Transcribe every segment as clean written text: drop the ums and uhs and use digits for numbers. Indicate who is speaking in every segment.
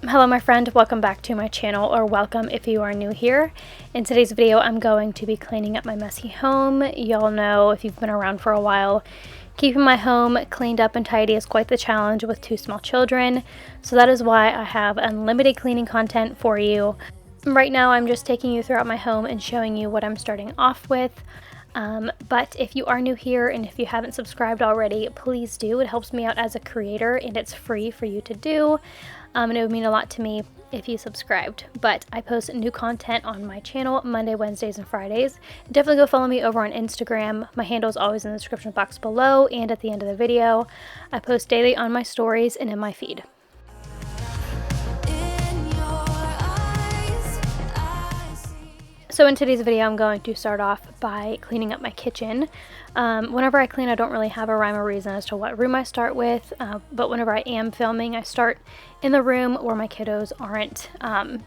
Speaker 1: Hello my friend, welcome back to my channel, or welcome if you are new here. In today's video I'm going to be cleaning up my messy home. Y'all know, if you've been around for a while, keeping my home cleaned up and tidy is quite the challenge with two small children. So that is why I have unlimited cleaning content for you. Right now I'm just taking you throughout my home and showing you what I'm starting off with. But if you are new here and if you haven't subscribed already, please do. It helps me out as a creator and it's free for you to do. And it would mean a lot to me if you subscribed. But I post new content on my channel Monday, Wednesdays, and Fridays. Definitely go follow me over on Instagram. My handle is always in the description box below and at the end of the video. I post daily on my stories and in my feed. So in today's video, I'm going to start off by cleaning up my kitchen. Whenever I clean, I don't really have a rhyme or reason as to what room I start with, but whenever I am filming, I start in the room where my kiddos aren't,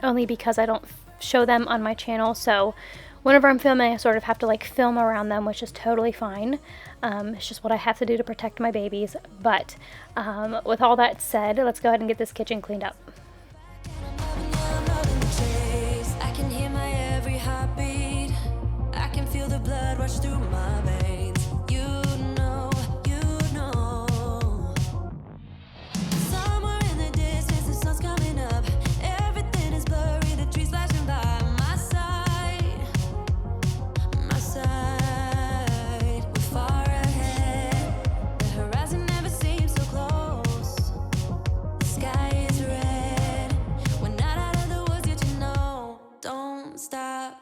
Speaker 1: only because I don't show them on my channel. So whenever I'm filming, I sort of have to like film around them, which is totally fine. It's just what I have to do to protect my babies. But with all that said, let's go ahead and get this kitchen cleaned up.
Speaker 2: Through my veins, you know, somewhere in the distance the sun's coming up, everything is blurry, the trees flashing by my side, we're far ahead, the horizon never seems so close, the sky is red, we're not out of the woods yet, you know, don't stop.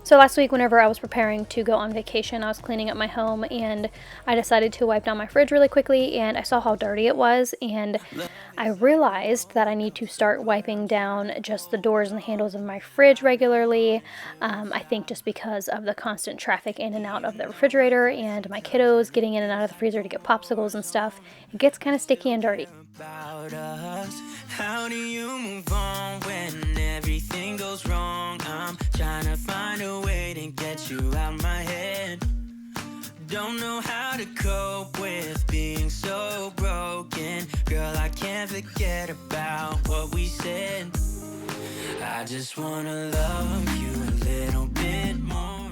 Speaker 1: So last week, whenever I was preparing to go on vacation, I was cleaning up my home and I decided to wipe down my fridge really quickly, and I saw how dirty it was, and I realized that I need to start wiping down just the doors and the handles of my fridge regularly. I think just because of the constant traffic in and out of the refrigerator and my kiddos getting in and out of the freezer to get popsicles and stuff, it gets kind of sticky and dirty.
Speaker 2: How do you move on when everything goes wrong? I'm trying to find a way to get you out my head. Don't know how to cope with being so broken. Girl, I can't forget about what we said. I just wanna love you a little bit more.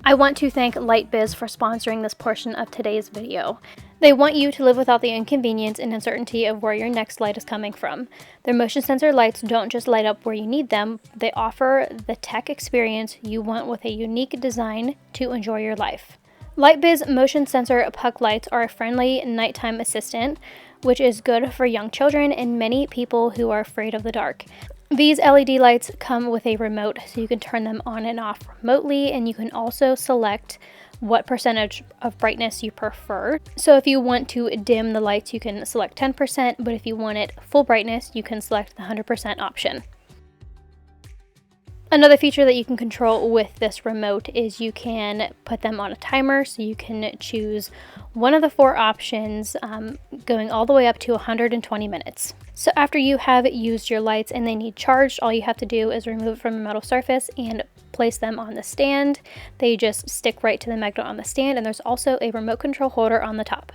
Speaker 1: I want to thank LightBiz for sponsoring this portion of today's video. They want you to live without the inconvenience and uncertainty of where your next light is coming from. Their motion sensor lights don't just light up where you need them, they offer the tech experience you want with a unique design to enjoy your life. LightBiz motion sensor puck lights are a friendly nighttime assistant, which is good for young children and many people who are afraid of the dark. These LED lights come with a remote, so you can turn them on and off remotely, and you can also select what percentage of brightness you prefer. So if you want to dim the lights, you can select 10%, but if you want it full brightness, you can select the 100% option. Another feature that you can control with this remote is you can put them on a timer, so you can choose one of the 4 options, going all the way up to 120 minutes. So after you have used your lights and they need charged, all you have to do is remove it from the metal surface and place them on the stand. They just stick right to the magnet on the stand, and there's also a remote control holder on the top.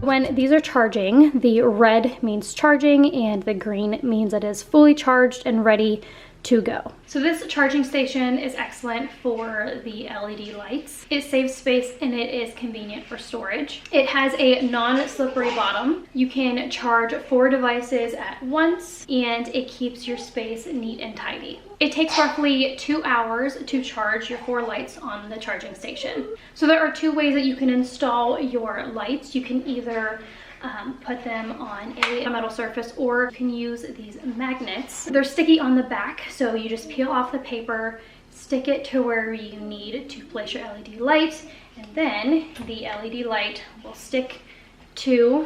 Speaker 1: When these are charging, the red means charging and the green means it is fully charged and ready to go. So this charging station is excellent for the LED lights. It saves space and it is convenient for storage. It has a non-slippery bottom. You can charge 4 devices at once and it keeps your space neat and tidy. It takes roughly 2 hours to charge your 4 lights on the charging station. So there are 2 ways that you can install your lights. You can either put them on a metal surface, or you can use these magnets. They're sticky on the back, so you just peel off the paper, stick it to where you need to place your LED light, and then the LED light will stick to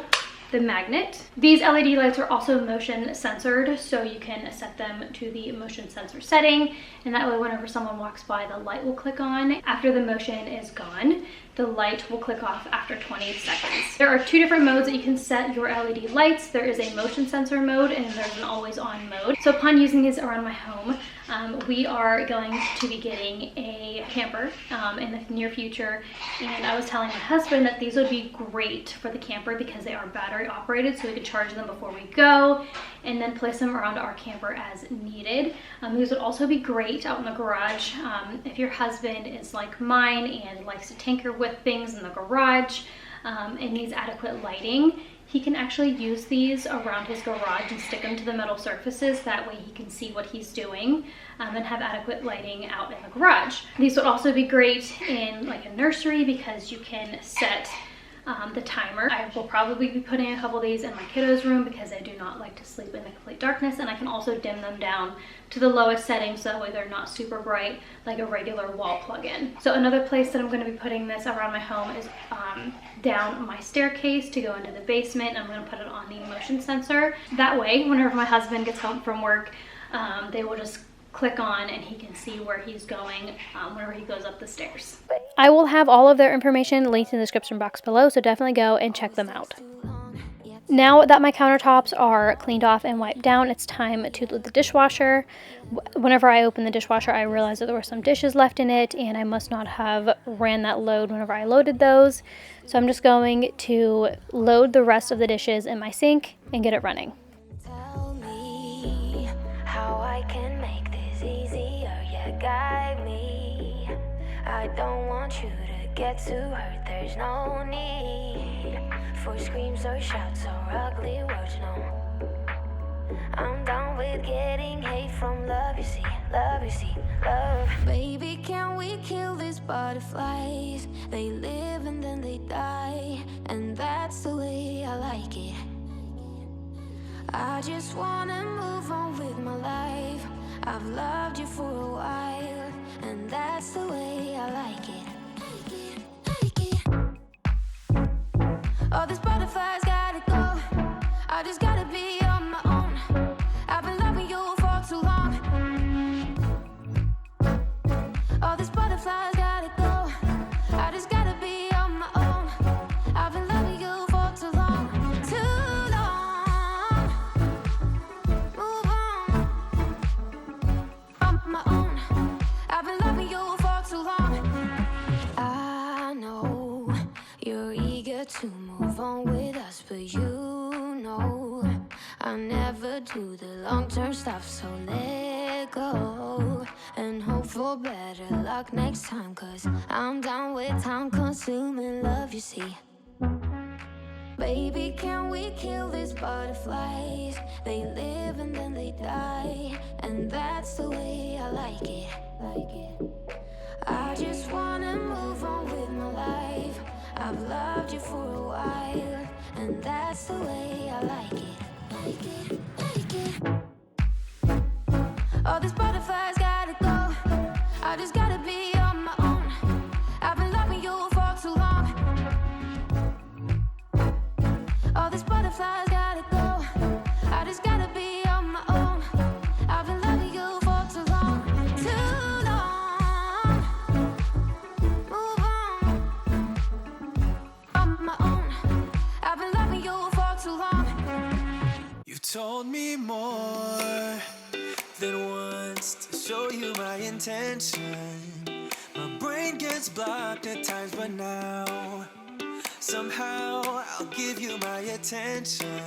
Speaker 1: the magnet. These LED lights are also motion censored, so you can set them to the motion sensor setting, and that way whenever someone walks by, the light will click on. After the motion is gone, the light will click off after 20 seconds. There are 2 different modes that you can set your LED lights. There is a motion sensor mode and there's an always on mode. So upon using these around my home, we are going to be getting a camper in the near future, and I was telling my husband that these would be great for the camper because they are battery operated, so we could charge them before we go and then place them around our camper as needed. These would also be great out in the garage. If your husband is like mine and likes to tinker with things in the garage and needs adequate lighting, he can actually use these around his garage and stick them to the metal surfaces. That way he can see what he's doing and have adequate lighting out in the garage. These would also be great in like a nursery because you can set the timer. I will probably be putting a couple of these in my kiddos' room because they do not like to sleep in the complete darkness, and I can also dim them down to the lowest setting so that way they're not super bright like a regular wall plug-in. So another place that I'm going to be putting this around my home is down my staircase to go into the basement. I'm going to put it on the motion sensor. That way, whenever my husband gets home from work, they will just click on and he can see where he's going whenever he goes up the stairs. I will have all of their information linked in the description box below, so definitely go and check them out. Now that my countertops are cleaned off and wiped down, it's time to load the dishwasher. Whenever I opened the dishwasher, I realized that there were some dishes left in it, and I must not have ran that load whenever I loaded those. So I'm just going to load the rest of the dishes in my sink and get it running.
Speaker 3: Tell me how I can make this easier, yeah, guide me. I don't want you to get too hurt, there's no need for screams or shouts or ugly words, no. I'm done with getting hate from love, you see, love, you see, love. Baby, can we kill these butterflies? They live and then they die, and that's the way I like it. I just wanna move on with my life. I've loved you for a while, and that's the way I like it. All these butterflies gotta go. I just gotta be on my own. I've been loving you for too long. All these butterflies gotta go. I just gotta be on my own. I've been loving you for too long. Too long. Move on my own. I've been loving you for too long. I know you're eager to move on with us, but you know I never do the long-term stuff, so let go and hope for better luck next time, 'cause I'm down with time-consuming love, you see. Baby, can we kill these butterflies? They live and then they die, and that's the way I like it. I just wanna move on with my life. I've loved you for a while, and that's the way I like it. All these butterflies gotta go. I just gotta be on my own. I've been loving you for too long. All these butterflies gotta go.
Speaker 2: me more than once to show you my intention. My brain gets blocked at times, but now somehow I'll give you my attention.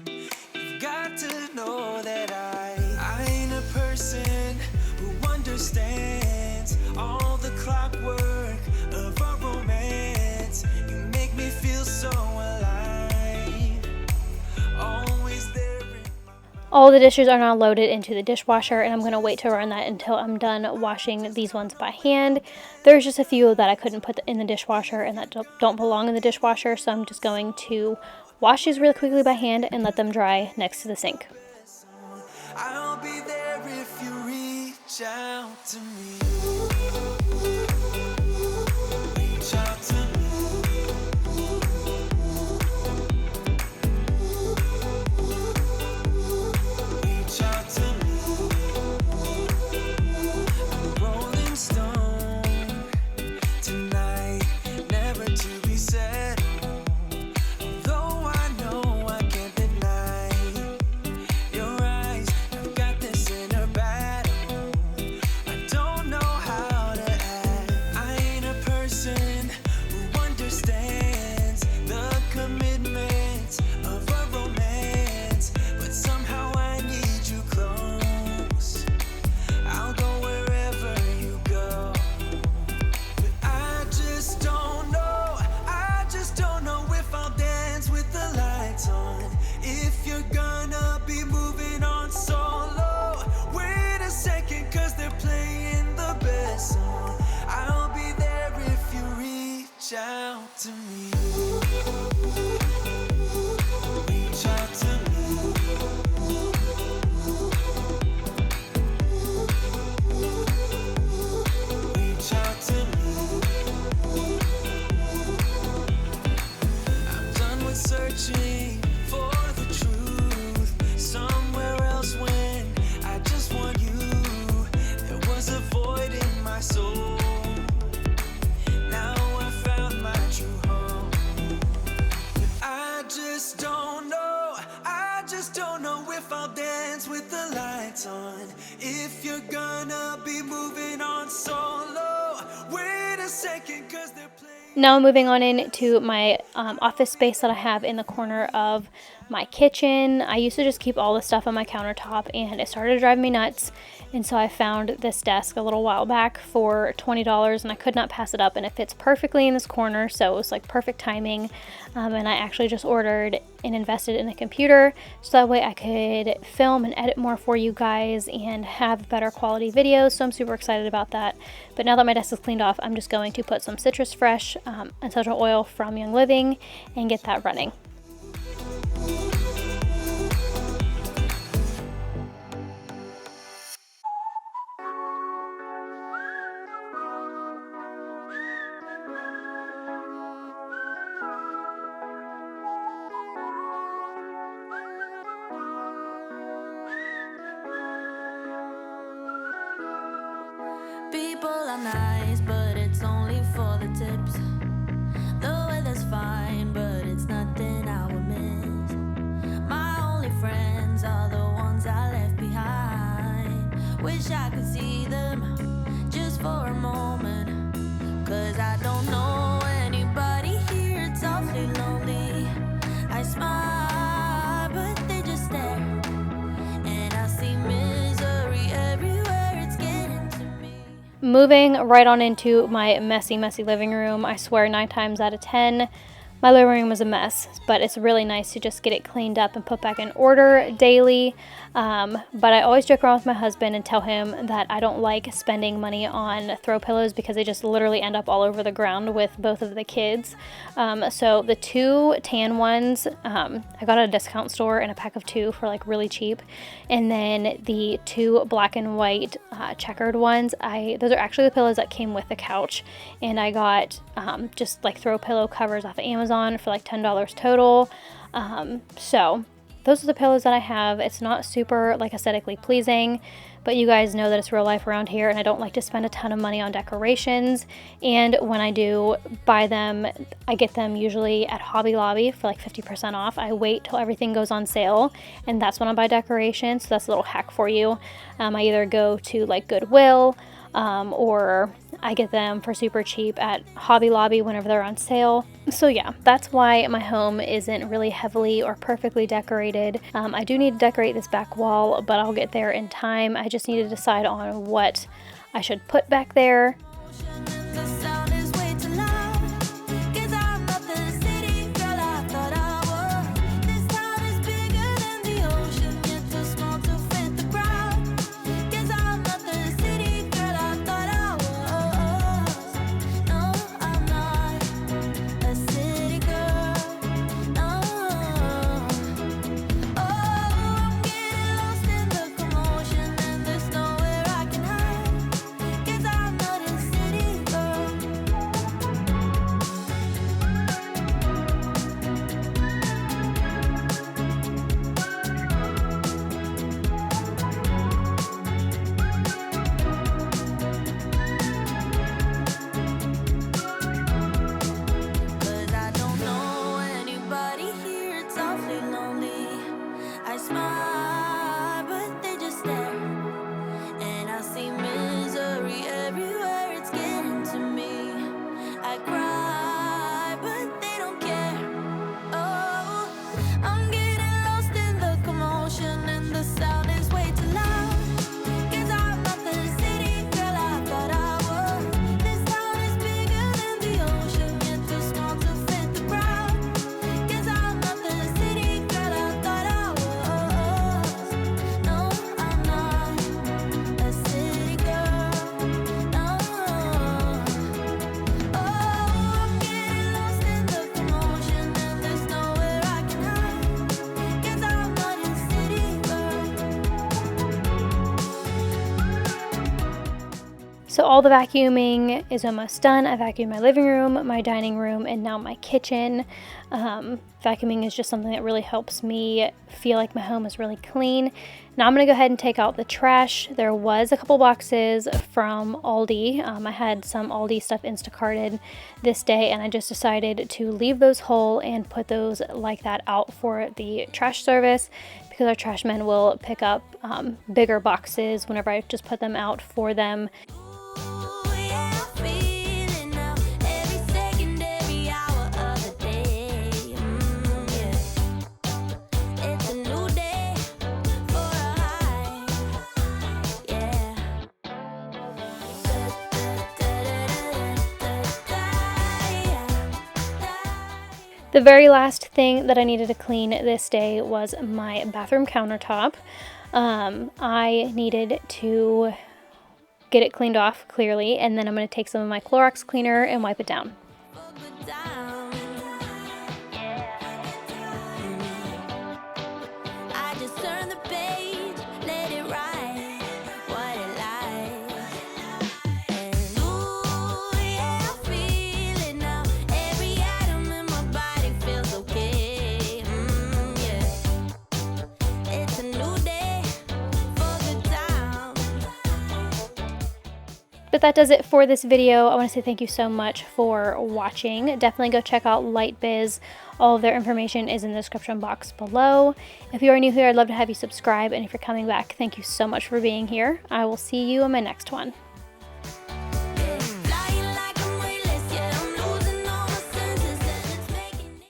Speaker 2: You've got to know that I ain't a person who understands all the clockwork of our romance. You make me feel so alive, always there in my...
Speaker 1: All the dishes are now loaded into the dishwasher, and I'm going to wait to run that until I'm done washing these ones by hand. There's just a few that I couldn't put in the dishwasher and that don't belong in the dishwasher, so I'm just going to wash these really quickly by hand and let them dry next to the sink.
Speaker 2: I'll be there if you reach out to me. Reach out to me. Reach out to me. I'm a rolling stone tonight, never to be settled. Though I know I can't deny your eyes, I've got this inner battle. I don't know how to act. I ain't a person who understands the commitments of a romance, but somehow I need you close. I'll go wherever you go, but I just don't know. I just don't know if I'll dance with the lights on. If you're gonna be moving on solo, wait a second, cause they're playing the best song. I'll be there if you reach out to me. Reach out to me. Reach out to me. I'm done with searching for the truth somewhere else when I just want you. There was a void in my soul. Now I found my true home. But I just don't know. I just don't know if I'll dance with the lights on. If you're gonna be moving on solo, wait a second, cause they're playing.
Speaker 1: Now I'm moving on into my office space that I have in the corner of my kitchen. I used to just keep all the stuff on my countertop, and it started to drive me nuts. And so I found this desk a little while back for $20, and I could not pass it up, and it fits perfectly in this corner, so it was like perfect timing. And I actually just ordered and invested in a computer so that way I could film and edit more for you guys and have better quality videos, so I'm super excited about that. But now that my desk is cleaned off, I'm just going to put some Citrus Fresh essential oil from Young Living and get that running.
Speaker 3: People are nice, but it's only for the tips. The weather's fine, but it's nothing I would miss. My only friends are the ones I left behind. Wish I could see them just for a moment, cause I don't know anybody here, it's awfully lonely. I smile, but they just stare, and I see misery everywhere, it's getting to me.
Speaker 1: Moving right on into my messy living room. I swear 9 times out of 10 my living room was a mess, but it's really nice to just get it cleaned up and put back in order daily. But I always joke around with my husband and tell him that I don't like spending money on throw pillows because they just literally end up all over the ground with both of the kids. So the 2 tan ones, I got at a discount store in a pack of 2 for like really cheap. And then the 2 black and white checkered ones, those are actually the pillows that came with the couch. And I got just like throw pillow covers off of Amazon for like $10 total. So those are the pillows that I have. It's not super like aesthetically pleasing, but you guys know that it's real life around here, and I don't like to spend a ton of money on decorations. And when I do buy them, I get them usually at Hobby Lobby for like 50% off. I wait till everything goes on sale, and that's when I buy decorations. So that's a little hack for you. I either go to like Goodwill, or I get them for super cheap at Hobby Lobby whenever they're on sale. So yeah, that's why my home isn't really heavily or perfectly decorated. I do need to decorate this back wall, but I'll get there in time. I just need to decide on what I should put back there. So all the vacuuming is almost done. I vacuumed my living room, my dining room, and now my kitchen. Vacuuming is just something that really helps me feel like my home is really clean. Now I'm going to go ahead and take out the trash. There was a couple boxes from Aldi. I had some Aldi stuff Instacarted this day, and I just decided to leave those whole and put those like that out for the trash service, because our trash men will pick up bigger boxes whenever I just put them out for them. The very last thing that I needed to clean this day was my bathroom countertop. I needed to get it cleaned off clearly, and then I'm going to take some of my Clorox cleaner and wipe it down. But that does it for this video. I want to say thank you so much for watching. Definitely go check out LightBiz. All of their information is in the description box below. If you are new here, I'd love to have you subscribe. And if you're coming back, thank you so much for being here. I will see you in my next one.